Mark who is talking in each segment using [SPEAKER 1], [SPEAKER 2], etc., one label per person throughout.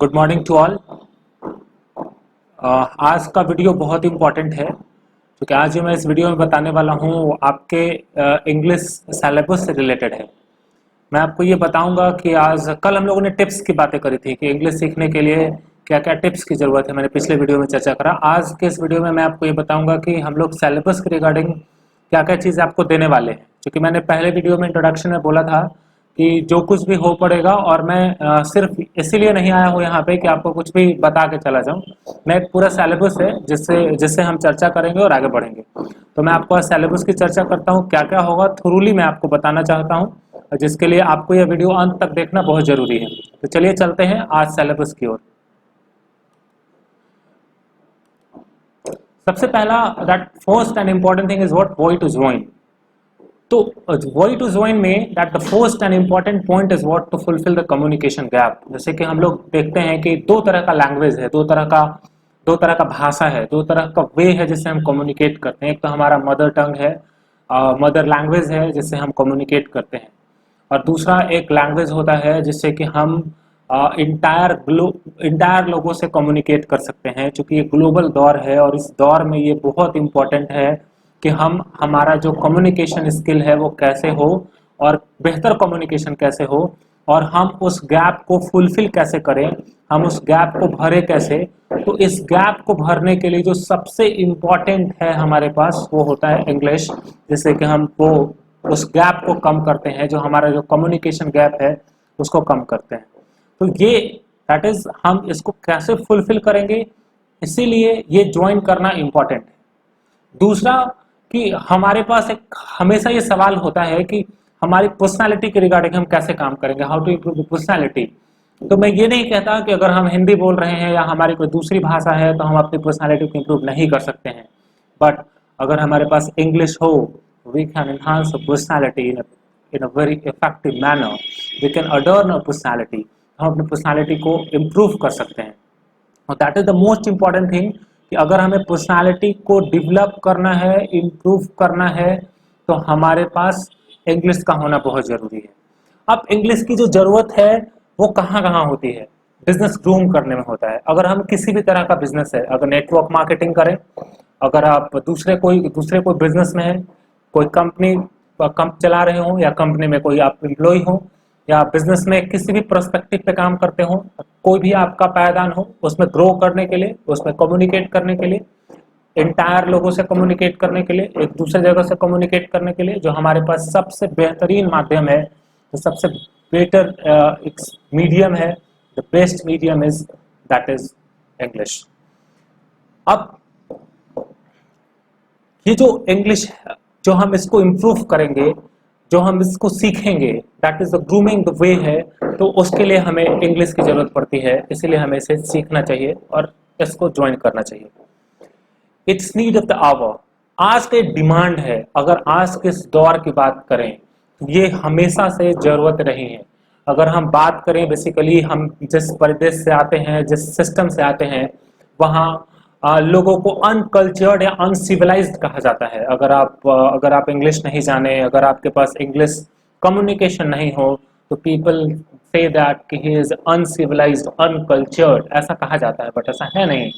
[SPEAKER 1] Good morning to all. आज का video बहुत इम्पॉर्टेंट है क्योंकि आज जो मैं इस वीडियो में बताने वाला हूँ वो आपके इंग्लिश सिलेबस से रिलेटेड है। मैं आपको ये बताऊंगा कि आज कल हम लोगों ने टिप्स की बातें करी थी कि इंग्लिश सीखने के लिए क्या क्या टिप्स की ज़रूरत है। मैंने पिछले वीडियो में चर्चा करा। आज के इस वीडियो में मैं आपको ये बताऊंगा कि हम लोग सिलेबस के रिगार्डिंग क्या क्या चीज़ें आपको देने वाले हैं। क्योंकि मैंने पहले वीडियो में इंट्रोडक्शन में बोला था कि जो कुछ भी हो पड़ेगा, और मैं सिर्फ इसीलिए नहीं आया हूँ यहाँ पे कि आपको कुछ भी बता के चला जाऊँ। मैं एक पूरा सिलेबस है जिससे हम चर्चा करेंगे और आगे बढ़ेंगे। तो मैं आपको सिलेबस की चर्चा करता हूँ, क्या क्या होगा थोरूली मैं आपको बताना चाहता हूँ, जिसके लिए आपको यह वीडियो अंत तक देखना बहुत जरूरी है। तो चलिए चलते हैं आज सिलेबस की ओर। सबसे पहला that first and important thing is what why to join. तो वाई टू ज्वाइन में that the first and important point is what to fulfil the communication gap. जैसे कि हम लोग देखते हैं कि दो तरह का लैंग्वेज है, दो तरह का भाषा है, दो तरह का वे है जिससे हम कम्युनिकेट करते हैं। एक तो हमारा मदर टंग है, मदर लैंग्वेज है जिससे हम कम्युनिकेट करते हैं, और दूसरा एक लैंग्वेज होता है जिससे कि हम इंटायर लोगों से कम्युनिकेट कर सकते हैं। क्योंकि ये ग्लोबल दौर है और इस दौर में ये बहुत इम्पोर्टेंट है कि हमारा जो कम्युनिकेशन स्किल है वो कैसे हो, और बेहतर कम्युनिकेशन कैसे हो, और हम उस गैप को फुलफिल कैसे करें, हम उस गैप को भरे कैसे। तो इस गैप को भरने के लिए जो सबसे इम्पोर्टेंट है हमारे पास वो होता है इंग्लिश, जिससे कि हम वो उस गैप को कम करते हैं, जो हमारा जो कम्युनिकेशन गैप है उसको कम करते हैं। तो ये दैट इज हम इसको कैसे फुलफिल करेंगे, इसीलिए ये ज्वाइन करना इम्पोर्टेंट है। दूसरा कि हमारे पास एक हमेशा ये सवाल होता है कि हमारी पर्सनालिटी के रिगार्डिंग हम कैसे काम करेंगे, हाउ टू इम्प्रूव पर्सनालिटी। तो मैं ये नहीं कहता कि अगर हम हिंदी बोल रहे हैं या हमारी कोई दूसरी भाषा है तो हम अपनी पर्सनालिटी को इम्प्रूव नहीं कर सकते हैं, बट अगर हमारे पास इंग्लिश हो, we can enhance personality in a very effective manner, we can adorn a personality. हम अपनी पर्सनालिटी को इम्प्रूव कर सकते हैं। और that is the most important thing कि अगर हमें पर्सनालिटी को डेवलप करना है, इम्प्रूव करना है, तो हमारे पास इंग्लिश का होना बहुत ज़रूरी है। अब इंग्लिश की जो ज़रूरत है वो कहाँ कहाँ होती है, बिजनेस ग्रूम करने में होता है। अगर हम किसी भी तरह का बिजनेस है, अगर नेटवर्क मार्केटिंग करें, अगर आप दूसरे कोई बिजनेस में है, कोई कंपनी चला रहे हो, या कंपनी में कोई आप एम्प्लॉय हो, या बिजनेस में किसी भी पर्सपेक्टिव पे काम करते हो, कोई भी आपका पायदान हो, उसमें ग्रो करने के लिए, उसमें कम्युनिकेट करने के लिए, इंटायर लोगों से कम्युनिकेट करने के लिए, एक दूसरे जगह से कम्युनिकेट करने के लिए, जो हमारे पास सबसे बेहतरीन माध्यम है, जो सबसे बेटर एक मीडियम है, the best medium is that is English. अब ये जो इंग्लिश जो हम इसको इम्प्रूव करेंगे, जो हम इसको सीखेंगे, that is the grooming the way है। तो उसके लिए हमें इंग्लिश की जरूरत पड़ती है, इसीलिए हमें इसे सीखना चाहिए और इसको ज्वाइन करना चाहिए। It's need of the hour, आज के डिमांड है। अगर आज के इस दौर की बात करें तो ये हमेशा से जरूरत रही है। अगर हम बात करें बेसिकली, हम जिस परिदेश से आते हैं, जिस सिस्टम से आते हैं, वहाँ लोगों को अनकल्चर्ड या अनसिविलाइज्ड कहा जाता है। अगर आप इंग्लिश नहीं जाने, अगर आपके पास इंग्लिश कम्युनिकेशन नहीं हो, तो पीपल से दैट कि ही इज अनसिविलाइज्ड, अनकल्चर्ड, ऐसा कहा जाता है, बट ऐसा है नहीं।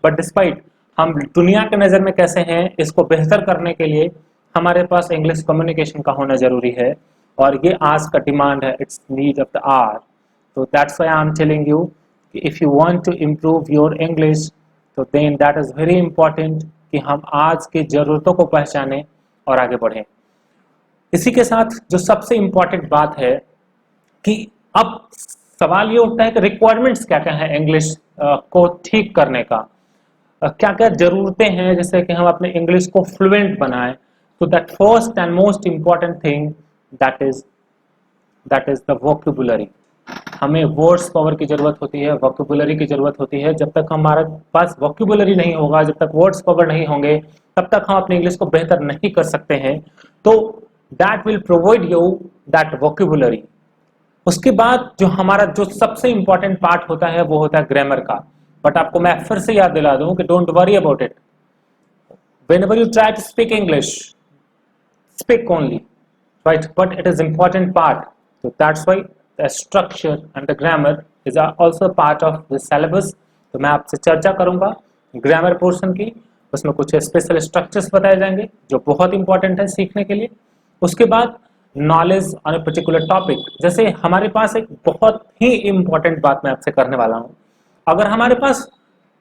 [SPEAKER 1] बट डिस्पाइट हम दुनिया के नज़र में कैसे हैं, इसको बेहतर करने के लिए हमारे पास इंग्लिश कम्युनिकेशन का होना जरूरी है, और ये आज का डिमांड है। It's need of the hour. तो that's why I am telling you कि if you want to improve your English, तो then that is very important कि हम आज की ज़रूरतों को पहचानें और आगे बढ़ें। इसी के साथ जो सबसे इम्पॉर्टेंट बात है कि अब सवाल ये उठता है कि रिक्वायरमेंट्स क्या क्या है इंग्लिश को ठीक करने का, क्या क्या जरूरतें हैं जिससे कि हम अपने इंग्लिश को फ्लुएंट बनाएं। तो that first and most important thing that is the vocabulary. हमें वर्ड्स पावर की जरूरत होती है, वोकेबुलरी की जरूरत होती है। जब तक हमारे पास वोकेबुलरी नहीं होगा, जब तक वर्ड्स पावर नहीं होंगे, तब तक हम अपने इंग्लिश को बेहतर नहीं कर सकते हैं। तो that will provide you that vocabulary. उसके बाद जो सबसे इंपॉर्टेंट पार्ट होता है वो होता है ग्रामर का। बट आपको मैं फिर से याद दिला दूं कि don't worry about it. Whenever you try to speak English, speak only, right, but it is important part. So that's why the structure and the grammar is also part of the syllabus. तो मैं आपसे चर्चा करूंगा grammar portion की, उसमें कुछ special structures बताए जाएंगे जो बहुत इंपॉर्टेंट है सीखने के लिए। उसके बाद knowledge on a particular topic, जैसे हमारे पास एक बहुत ही इंपॉर्टेंट बात मैं आपसे करने वाला हूँ, अगर हमारे पास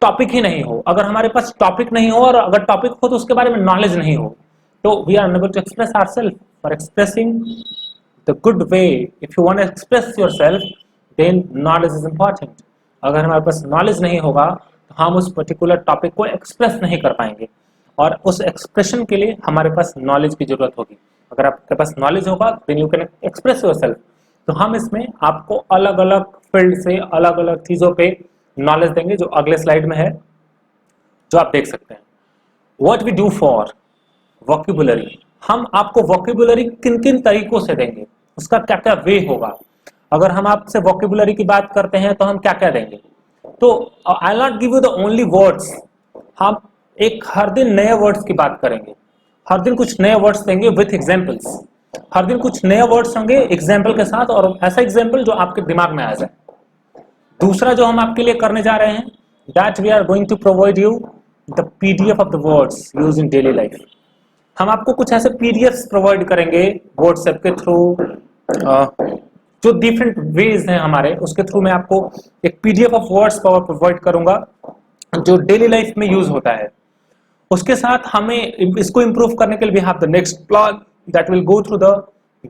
[SPEAKER 1] टॉपिक ही नहीं हो, अगर हमारे पास टॉपिक नहीं हो और अगर टॉपिक हो तो उसके बारे में नॉलेज नहीं हो, तो we are unable to express ourself. For expressing the good way, if you want to express yourself, then knowledge is important. अगर हमारे पास नॉलेज नहीं होगा तो हम उस पर्टिकुलर टॉपिक को एक्सप्रेस नहीं कर पाएंगे, और उस एक्सप्रेशन के लिए हमारे पास नॉलेज की जरूरत होगी। अगर आपके पास नॉलेज होगा then you can express yourself. तो हम इसमें आपको अलग अलग फील्ड से अलग अलग चीजों पे नॉलेज देंगे, जो अगले स्लाइड में है, जो आप देख सकते हैं। What we do for vocabulary, हम आपको वोकैबुलरी किन किन तरीकों से देंगे, उसका क्या क्या वे होगा। अगर हम आपसे वोकैबुलरी की बात करते हैं तो हम क्या क्या देंगे, तो I will not give you the only words, हम एक हर दिन नए वर्ड्स की बात करेंगे, हर दिन कुछ नए वर्ड्स देंगे विथ एग्जांपल्स, हर दिन कुछ नए वर्ड्स होंगे एग्जांपल के साथ, और ऐसा एग्जांपल जो आपके दिमाग में आ जाए। दूसरा जो हम आपके लिए करने जा रहे हैं, that we are going to provide you the PDF of the words use in daily life. हम आपको कुछ ऐसे पीडीएफ्स प्रोवाइड करेंगे व्हाट्सएप के थ्रू, जो डिफरेंट वेज हैं हमारे, उसके थ्रू मैं आपको एक पीडीएफ ऑफ वर्ड्स प्रोवाइड करूंगा जो डेली लाइफ में यूज होता है। उसके साथ हमें इसको इंप्रूव करने के लिए we have the next plan that will go through the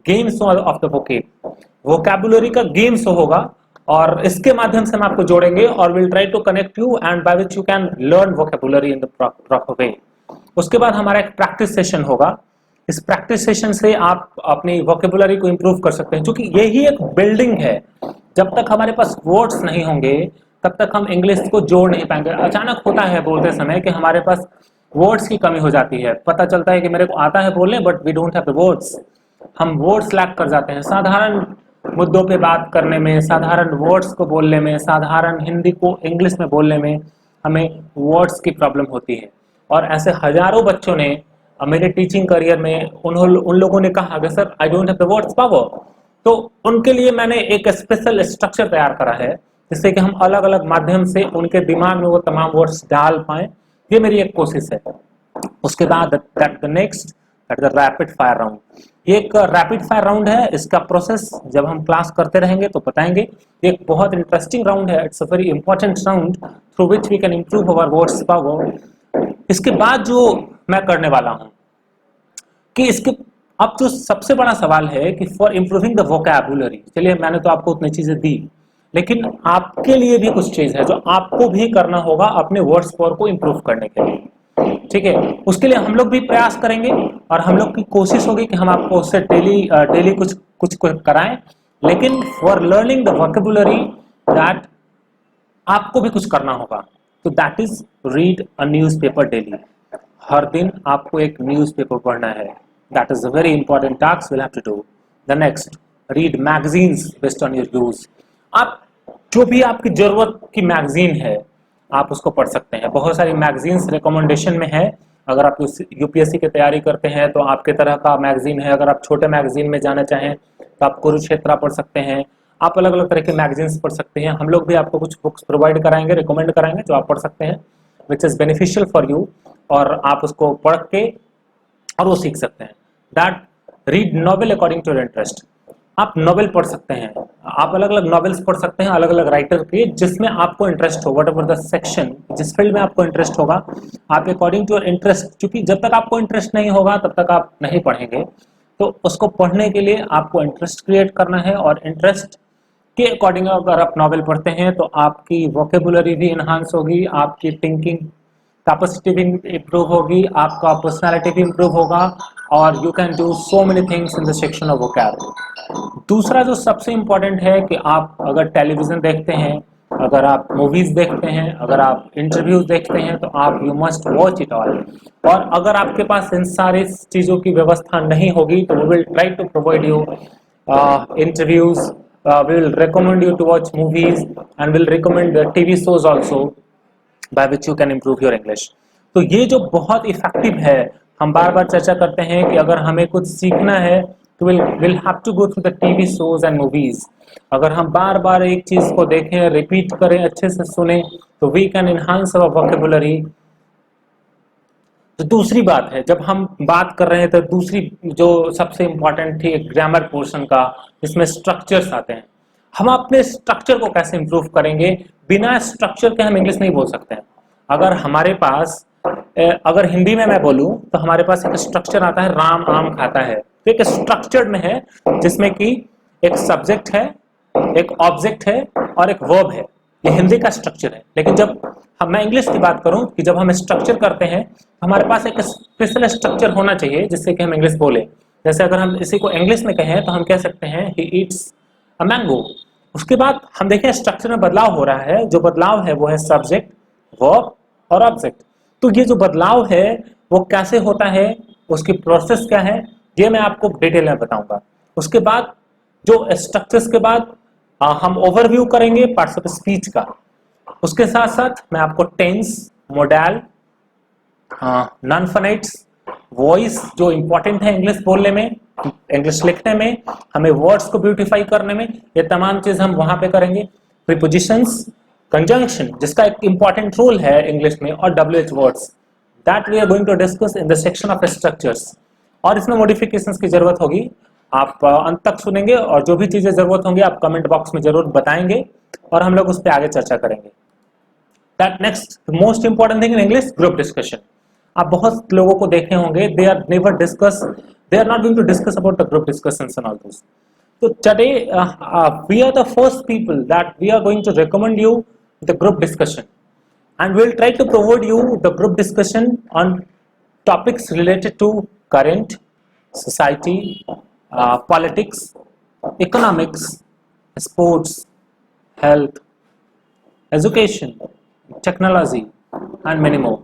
[SPEAKER 1] games of the vocab. Vocabulary का गेम्स होगा और इसके माध्यम से हम आपको जोड़ेंगे और will try to connect you and by which you can learn vocabulary in the proper way. उसके बाद हमारा एक प्रैक्टिस सेशन होगा, इस प्रैक्टिस सेशन से आप अपनी वोकैबुलरी को इंप्रूव कर सकते हैं, क्योंकि यही एक बिल्डिंग है। जब तक हमारे पास वर्ड्स नहीं होंगे तब तक हम इंग्लिश को जोड़ नहीं पाएंगे। अचानक होता है बोलते समय कि हमारे पास वर्ड्स की कमी हो जाती है, पता चलता है कि मेरे को आता है बोलने but we don't have the words, हम वर्ड्स लैक कर जाते हैं। साधारण मुद्दों पे बात करने में, साधारण वर्ड्स को बोलने में, साधारण हिंदी को इंग्लिश में बोलने में हमें वर्ड्स की प्रॉब्लम होती है। और ऐसे हजारों बच्चों ने मेरे टीचिंग करियर में उन लोगों ने कहा कि sir I don't have the words power, तो उनके लिए मैंने एक स्पेशल स्ट्रक्चर तैयार करा है जिससे कि हम अलग अलग माध्यम से उनके दिमाग में वो तमाम वर्ड्स डाल पाए। ये मेरी एक कोशिश है। उसके बाद that the next that the rapid fire round, ये एक रैपिड फायर राउंड है। इसका प्रोसेस जब हम क्लास करते रहेंगे तो बताएंगे। ये एक बहुत इंटरेस्टिंग राउंड है, it's a very important round through which we can improve our words power. इसके बाद जो मैं करने वाला हूं कि इसके अब जो सबसे बड़ा सवाल है कि फॉर इंप्रूविंग द वोकैबुलरी, चलिए मैंने तो आपको उतनी चीजें दी, लेकिन आपके लिए भी कुछ चीज है जो आपको भी करना होगा अपने वर्ड्स पावर को इंप्रूव करने के लिए। ठीक है, उसके लिए हम लोग भी प्रयास करेंगे और हम लोग की कोशिश होगी कि हम आपको उससे डेली कुछ कराएं, लेकिन for learning the vocabulary that आपको भी कुछ करना होगा। तो that is read a newspaper daily, हर दिन आपको एक न्यूज़पेपर पढ़ना है। That is a very important task will have to do. The next, read magazines based on your use. आप जो भी आपकी जरूरत की मैगजीन है आप उसको पढ़ सकते हैं। बहुत सारी मैगजीन्स रिकमेंडेशन में है। अगर आप यूपीएससी की तैयारी करते हैं तो आपके तरह का मैगजीन है। अगर आप छोटे मैगजीन में जाना चाहें तो आप कुरुक्षेत्र पढ़ सकते हैं। आप अलग अलग तरह के मैगजीन्स पढ़ सकते हैं। हम लोग भी आपको कुछ बुक्स प्रोवाइड कराएंगे, रिकमेंड कराएंगे जो आप पढ़ सकते हैं, which is beneficial for you, और आप उसको पढ़ के और वो सीख सकते हैं। That read novel according to your interest, आप नॉवेल पढ़ सकते हैं, आप अलग अलग नॉवेल्स पढ़ सकते हैं अलग अलग राइटर के, जिसमें आपको इंटरेस्ट हो, वट एवर द सेक्शन, जिस फील्ड में आपको इंटरेस्ट होगा आप अकॉर्डिंग टू योर इंटरेस्ट, क्योंकि जब तक आपको इंटरेस्ट नहीं होगा तब तक आप नहीं पढ़ेंगे। तो उसको पढ़ने के लिए आपको इंटरेस्ट क्रिएट करना है, और इंटरेस्ट के अकॉर्डिंग अगर आप नॉवेल पढ़ते हैं तो आपकी वोकैबुलरी भी इन्हांस होगी, आपकी थिंकिंग कैपेसिटी भी इंप्रूव होगी, आपका पर्सनालिटी भी इंप्रूव होगा, और you can do so many things in the section of vocab. दूसरा जो सबसे इंपॉर्टेंट है कि आप अगर टेलीविजन देखते हैं, अगर आप मूवीज देखते हैं, अगर आप इंटरव्यूज देखते हैं, तो आप you must watch it all. और अगर आपके पास इन सारी चीज़ों की व्यवस्था नहीं होगी तो we will try to provide you interviews, we will recommend you to watch movies and will recommend the TV shows also by which you can improve your English। तो ये जो बहुत इफेक्टिव है, हम बार बार चर्चा करते हैं कि अगर हमें कुछ सीखना है तो will have to go through the TV shows and movies. अगर हम बार बार एक चीज को देखें, रिपीट करें, अच्छे से सुने, तो we can enhance our vocabulary. तो दूसरी बात है, जब हम बात कर रहे हैं तो दूसरी जो सबसे इंपॉर्टेंट थी ग्रामर पोर्शन का, जिसमें स्ट्रक्चर्स आते हैं। हम अपने स्ट्रक्चर को कैसे इंप्रूव करेंगे? बिना स्ट्रक्चर के हम इंग्लिश नहीं बोल सकते हैं। अगर हमारे पास अगर हिंदी में मैं बोलूं तो हमारे पास एक स्ट्रक्चर आता है, राम आम खाता है। तो एक स्ट्रक्चर्ड में है, जिसमें कि एक सब्जेक्ट है, एक ऑब्जेक्ट है और एक वर्ब है। ये हिंदी का स्ट्रक्चर है। लेकिन जब मैं इंग्लिश की बात करूं कि जब हम स्ट्रक्चर करते हैं, हमारे पास एक स्पेशल स्ट्रक्चर होना चाहिए जिससे कि हम इंग्लिश बोले। जैसे अगर हम इसी को इंग्लिश में कहें तो हम कह सकते हैं ही ईट्स अ मैंगो। उसके बाद हम देखें स्ट्रक्चर में बदलाव हो रहा है। जो बदलाव है वो है सब्जेक्ट, वर्ब और ऑब्जेक्ट। तो ये जो बदलाव है वो कैसे होता है, उसकी प्रोसेस क्या है, ये मैं आपको डिटेल में बताऊंगा। उसके बाद जो स्ट्रक्चर्स के बाद हम ओवरव्यू करेंगे पार्ट्स ऑफ स्पीच का। उसके साथ साथ मैं आपको टेंस, मोडाल, नॉन फोनेट्स, वॉइस जो इंपॉर्टेंट है इंग्लिश बोलने में, इंग्लिश लिखने में, हमें वर्ड्स को ब्यूटीफाई करने में, ये तमाम चीज हम वहां पे करेंगे। प्रीपोजिशंस, कंजंक्शन जिसका एक इंपॉर्टेंट रोल है इंग्लिश में, और WH words, that we are going to discuss in the section of structures. और इसमें मॉडिफिकेशंस की जरूरत होगी। आप अंत तक सुनेंगे और जो भी चीजें जरूरत होंगी आप कमेंट बॉक्स में जरूर बताएंगे और हम लोग उस पर आगे चर्चा करेंगे। That next most important thing in English, group discussion. आप बहुत लोगों को देखे होंगे, they are never discuss, they are not going to discuss about the group discussions and all those. So today we are the first people that we are going to recommend you the group discussion, and we'll try to provide you the group discussion on topics related to current society, politics, economics, sports, health, education, technology, and many more.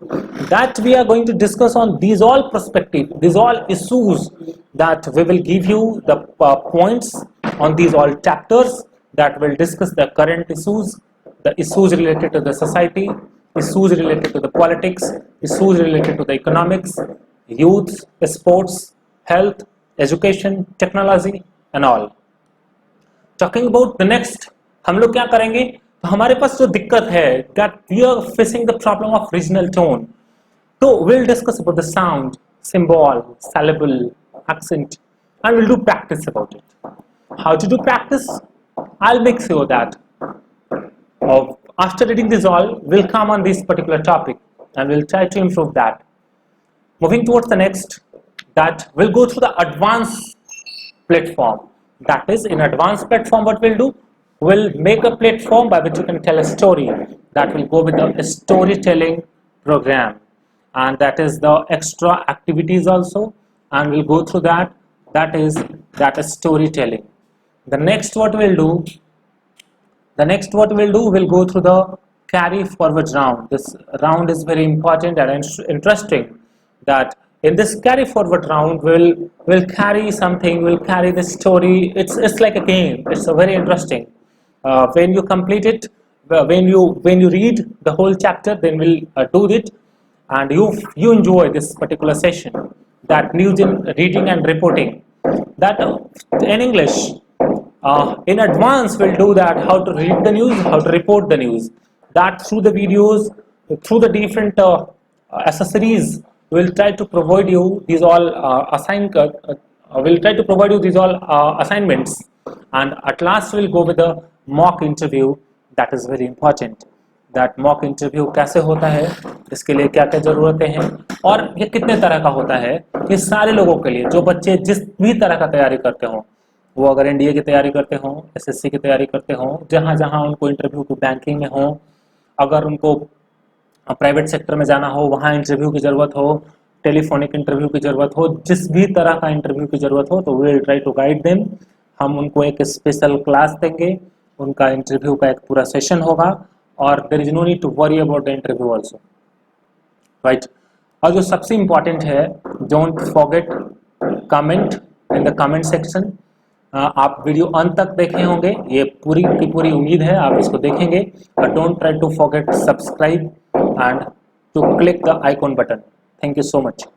[SPEAKER 1] That we are going to discuss on these all perspective, these all issues, that we will give you the points on these all chapters that will discuss the current issues, the issues related to the society, issues related to the politics, issues related to the economics, youth, sports, health, education, technology and all. Talking about the next, हम लोग क्या करेंगे? तो हमारे पास जो दिक्कत है, that we are facing the problem of regional tone. So we'll discuss about the sound, symbol, syllable, accent, and we'll do practice about it. How to do practice? I'll make sure that after reading this all, we'll come on this particular topic and we'll try to improve that. Moving towards the next, that we'll go through the advanced platform. That is, in advanced platform, what we'll do? We'll make a platform by which you can tell a story. That will go with the storytelling program, and that is the extra activities also, and we'll go through that. That is storytelling. The next what we'll do, we'll go through the carry forward round. This round is very important and interesting. That in this carry forward round, we'll carry something, we'll carry the story. It's like a game. It's a very interesting. When you complete it, when you read the whole chapter, then we'll do it, and you enjoy this particular session. That news in reading and reporting. That in English, in advance we'll do that, how to read the news, how to report the news. That through the videos, through the different accessories, we'll try to provide you these all assignments, and at last we'll go with the mock interview. That is very important. That mock interview कैसे होता है, इसके लिए क्या क्या जरूरतें हैं और ये कितने तरह का होता है। ये सारे लोगों के लिए, जो बच्चे जिस भी तरह का तैयारी करते हों, वो अगर NDA की तैयारी करते हों, SSC की तैयारी करते हों, जहाँ जहाँ उनको इंटरव्यू को बैंकिंग में हो, अगर उनको प्राइवेट सेक्टर में जाना हो, वहाँ इंटरव्यू की ज़रूरत हो, टेलीफोनिक इंटरव्यू की ज़रूरत हो, जिस भी तरह का इंटरव्यू की ज़रूरत हो, तो we will try to guide them. हम उनको एक स्पेशल क्लास देंगे, उनका इंटरव्यू का एक पूरा सेशन होगा, और there is no need to worry about the interview also, right. और जो सबसे इम्पॉर्टेंट है, don't forget comment in the comment section. आप वीडियो अंत तक देखे होंगे, ये पूरी की पूरी उम्मीद है आप इसको देखेंगे। Don't try to forget subscribe and to click the icon button. Thank you so much.